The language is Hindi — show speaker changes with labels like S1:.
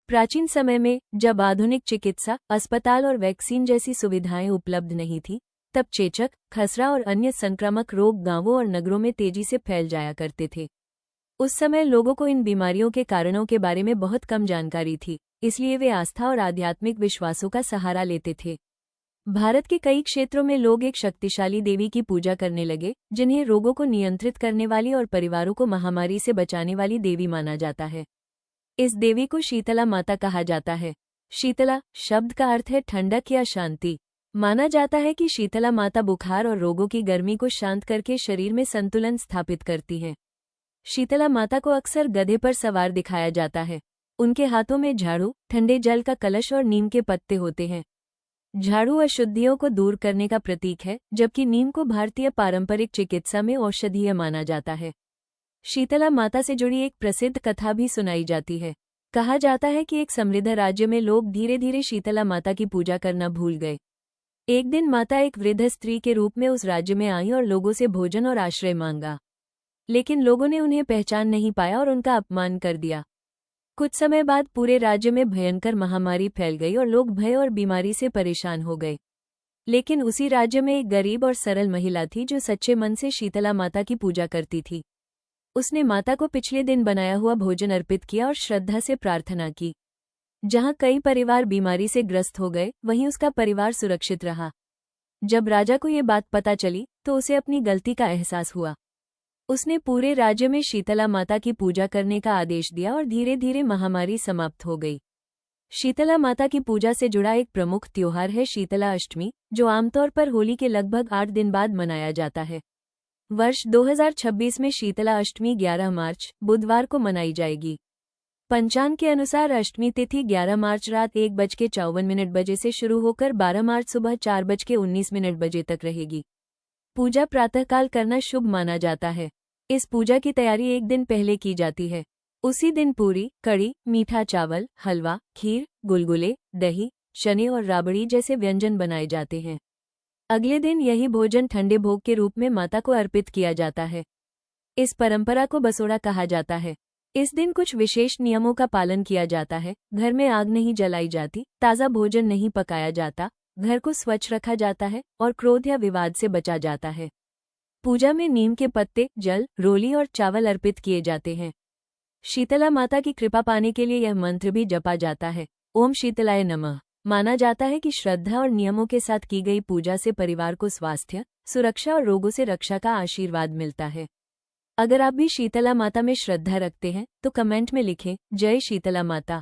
S1: प्राचीन समय में जब आधुनिक चिकित्सा, अस्पताल और वैक्सीन जैसी सुविधाएं उपलब्ध नहीं थी, तब चेचक, खसरा और अन्य संक्रामक रोग गांवों और नगरों में तेजी से फैल जाया करते थे। उस समय लोगों को इन बीमारियों के कारणों के बारे में बहुत कम जानकारी थी, इसलिए वे आस्था और आध्यात्मिक विश्वासों का सहारा लेते थे। भारत के कई क्षेत्रों में लोग एक शक्तिशाली देवी की पूजा करने लगे, जिन्हें रोगों को नियंत्रित करने वाली और परिवारों को महामारी से बचाने वाली देवी माना जाता है। इस देवी को शीतला माता कहा जाता है। शीतला शब्द का अर्थ है ठंडक या शांति। माना जाता है कि शीतला माता बुखार और रोगों की गर्मी को शांत करके शरीर में संतुलन स्थापित करती हैं। शीतला माता को अक्सर गधे पर सवार दिखाया जाता है। उनके हाथों में झाड़ू, ठंडे जल का कलश और नीम के पत्ते होते हैं। झाड़ू अशुद्धियों को दूर करने का प्रतीक है, जबकि नीम को भारतीय पारंपरिक चिकित्सा में औषधीय माना जाता है। शीतला माता से जुड़ी एक प्रसिद्ध कथा भी सुनाई जाती है। कहा जाता है कि एक समृद्ध राज्य में लोग धीरे धीरे शीतला माता की पूजा करना भूल गए। एक दिन माता एक वृद्ध स्त्री के रूप में उस राज्य में आई और लोगों से भोजन और आश्रय मांगा, लेकिन लोगों ने उन्हें पहचान नहीं पाया और उनका अपमान कर दिया। कुछ समय बाद पूरे राज्य में भयंकर महामारी फैल गई और लोग भय और बीमारी से परेशान हो गए। लेकिन उसी राज्य में एक गरीब और सरल महिला थी जो सच्चे मन से शीतला माता की पूजा करती थी। उसने माता को पिछले दिन बनाया हुआ भोजन अर्पित किया और श्रद्धा से प्रार्थना की। जहां कई परिवार बीमारी से ग्रस्त हो गए, वहीं उसका परिवार सुरक्षित रहा। जब राजा को ये बात पता चली तो उसे अपनी गलती का एहसास हुआ। उसने पूरे राज्य में शीतला माता की पूजा करने का आदेश दिया और धीरे धीरे महामारी समाप्त हो गई। शीतला माता की पूजा से जुड़ा एक प्रमुख त्योहार है शीतला अष्टमी, जो आमतौर पर होली के लगभग 8 दिन बाद मनाया जाता है। वर्ष 2026 में शीतला अष्टमी 11 मार्च बुधवार को मनाई जाएगी। पंचांग के अनुसार अष्टमी तिथि 11 मार्च रात 1:54 बजे से शुरू होकर 12 मार्च सुबह 4:19 बजे तक रहेगी। पूजा प्रातःकाल करना शुभ माना जाता है। इस पूजा की तैयारी एक दिन पहले की जाती है। उसी दिन पूरी, कड़ी, मीठा चावल, हलवा, खीर, गुलगुले, दही, चने और राबड़ी जैसे व्यंजन बनाए जाते हैं। अगले दिन यही भोजन ठंडे भोग के रूप में माता को अर्पित किया जाता है। इस परंपरा को बसोड़ा कहा जाता है। इस दिन कुछ विशेष नियमों का पालन किया जाता है। घर में आग नहीं जलाई जाती, ताज़ा भोजन नहीं पकाया जाता, घर को स्वच्छ रखा जाता है और क्रोध या विवाद से बचा जाता है। पूजा में नीम के पत्ते, जल, रोली और चावल अर्पित किए जाते हैं। शीतला माता की कृपा पाने के लिए यह मंत्र भी जपा जाता है, ओम शीतलाय नमः। माना जाता है कि श्रद्धा और नियमों के साथ की गई पूजा से परिवार को स्वास्थ्य, सुरक्षा और रोगों से रक्षा का आशीर्वाद मिलता है। अगर आप भी शीतला माता में श्रद्धा रखते हैं तो कमेंट में लिखें, जय शीतला माता।